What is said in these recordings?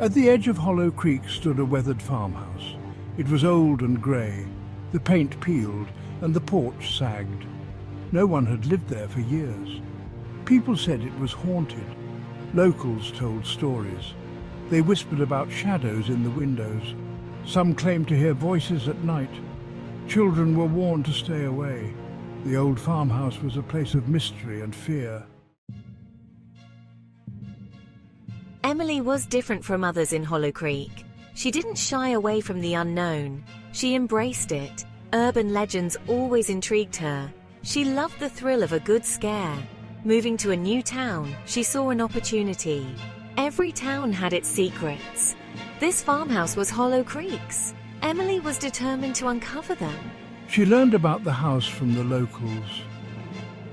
At the edge of Hollow Creek stood a weathered farmhouse. It was old and grey, the paint peeled and the porch sagged. No one had lived there for years. People said it was haunted. Locals told stories. They whispered about shadows in the windows. Some claimed to hear voices at night. Children were warned to stay away. The old farmhouse was a place of mystery and fear. Emily was different from others in Hollow Creek. She didn't shy away from the unknown. She embraced it. Urban legends always intrigued her. She loved the thrill of a good scare. Moving to a new town, she saw an opportunity. Every town had its secrets. This farmhouse was Hollow Creek's. Emily was determined to uncover them. She learned about the house from the locals.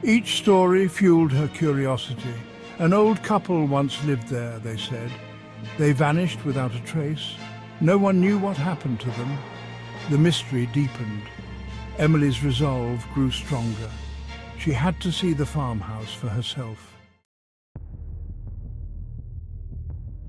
Each story fueled her curiosity. An old couple once lived there, they said. They vanished without a trace. No one knew what happened to them. The mystery deepened. Emily's resolve grew stronger. She had to see the farmhouse for herself.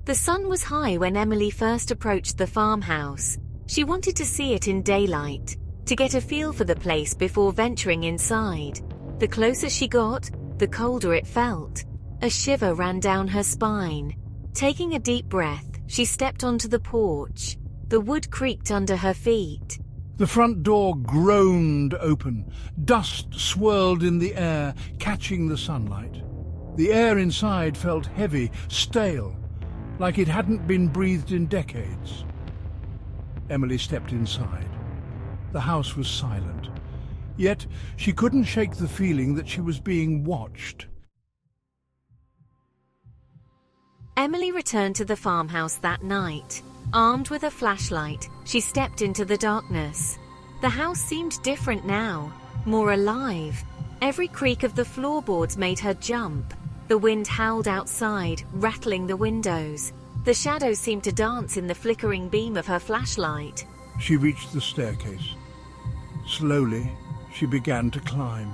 The sun was high when Emily first approached the farmhouse. She wanted to see it in daylight, to get a feel for the place before venturing inside. The closer she got, the colder it felt. A shiver ran down her spine. Taking a deep breath, she stepped onto the porch. The wood creaked under her feet. The front door groaned open. Dust swirled in the air, catching the sunlight. The air inside felt heavy, stale, like it hadn't been breathed in decades. Emily stepped inside. The house was silent. Yet she couldn't shake the feeling that she was being watched. Emily returned to the farmhouse that night. Armed with a flashlight, she stepped into the darkness. The house seemed different now, more alive. Every creak of the floorboards made her jump. The wind howled outside, rattling the windows. The shadows seemed to dance in the flickering beam of her flashlight. She reached the staircase. Slowly, she began to climb.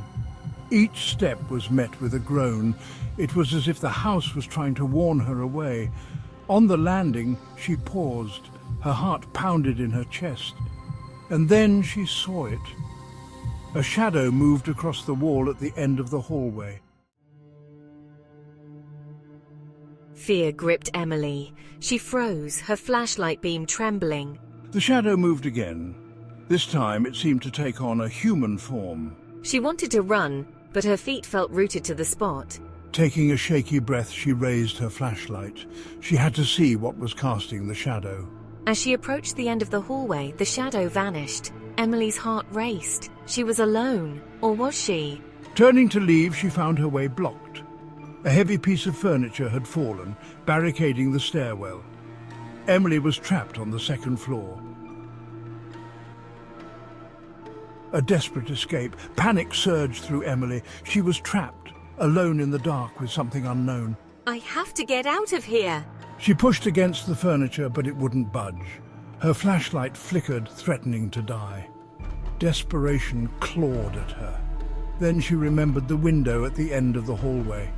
Each step was met with a groan. It was as if the house was trying to warn her away. On the landing, she paused. Her heart pounded in her chest. And then she saw it. A shadow moved across the wall at the end of the hallway. Fear gripped Emily. She froze, her flashlight beam trembling. The shadow moved again. This time it seemed to take on a human form. She wanted to run, but her feet felt rooted to the spot. Taking a shaky breath, she raised her flashlight. She had to see what was casting the shadow. As she approached the end of the hallway, the shadow vanished. Emily's heart raced. She was alone, or was she? Turning to leave, she found her way blocked. A heavy piece of furniture had fallen, barricading the stairwell. Emily was trapped on the second floor. A desperate escape. Panic surged through Emily. She was trapped, alone in the dark with something unknown. I have to get out of here. She pushed against the furniture, but it wouldn't budge. Her flashlight flickered, threatening to die. Desperation clawed at her. Then she remembered the window at the end of the hallway.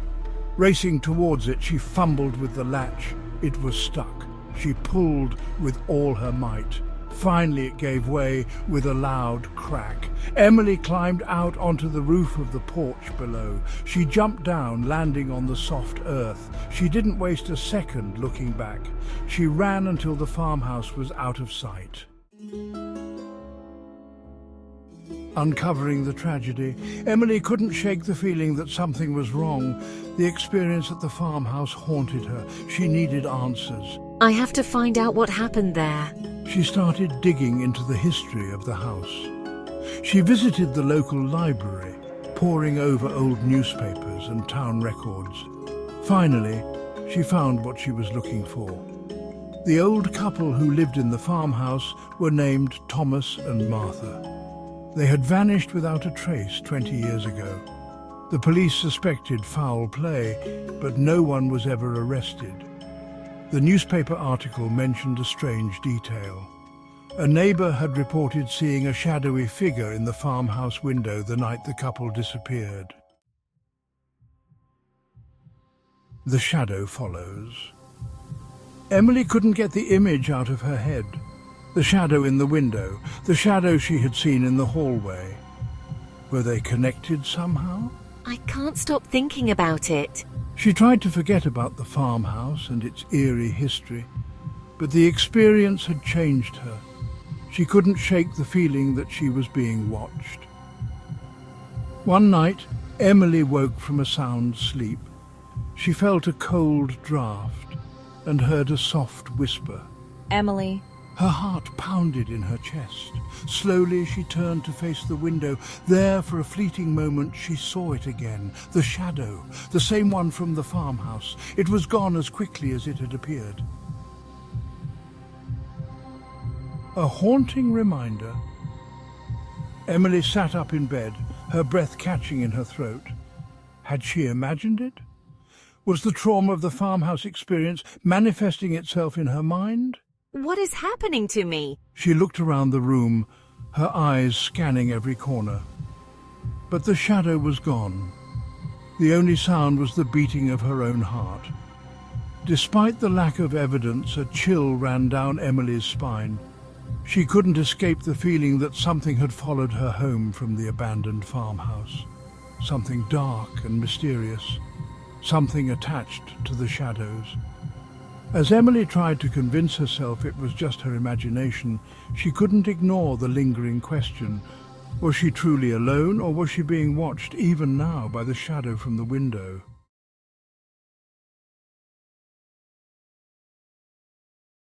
Racing towards it, she fumbled with the latch. It was stuck. She pulled with all her might. Finally it gave way with a loud crack. Emily climbed out onto the roof of the porch below. She jumped down, landing on the soft earth. She didn't waste a second looking back. She ran until the farmhouse was out of sight. Uncovering the tragedy, Emily couldn't shake the feeling that something was wrong. The experience at the farmhouse haunted her. She needed answers. I have to find out what happened there. She started digging into the history of the house. She visited the local library, poring over old newspapers and town records. Finally, she found what she was looking for. The old couple who lived in the farmhouse were named Thomas and Martha. They had vanished without a trace 20 years ago. The police suspected foul play, but no one was ever arrested. The newspaper article mentioned a strange detail. A neighbor had reported seeing a shadowy figure in the farmhouse window the night the couple disappeared. The shadow follows. Emily couldn't get the image out of her head. The shadow in the window, the shadow she had seen in the hallway. Were they connected somehow? I can't stop thinking about it. She tried to forget about the farmhouse and its eerie history, but the experience had changed her. She couldn't shake the feeling that she was being watched. One night, Emily woke from a sound sleep. She felt a cold draught and heard a soft whisper. Emily. Her heart pounded in her chest. Slowly she turned to face the window. There, for a fleeting moment, she saw it again. The shadow, the same one from the farmhouse. It was gone as quickly as it had appeared. A haunting reminder. Emily sat up in bed, her breath catching in her throat. Had she imagined it? Was the trauma of the farmhouse experience manifesting itself in her mind? What is happening to me? She looked around the room, her eyes scanning every corner. But the shadow was gone. The only sound was the beating of her own heart. Despite the lack of evidence, a chill ran down Emily's spine. She couldn't escape the feeling that something had followed her home from the abandoned farmhouse. Something dark and mysterious. Something attached to the shadows. As Emily tried to convince herself it was just her imagination, she couldn't ignore the lingering question. Was she truly alone, or was she being watched even now by the shadow from the window?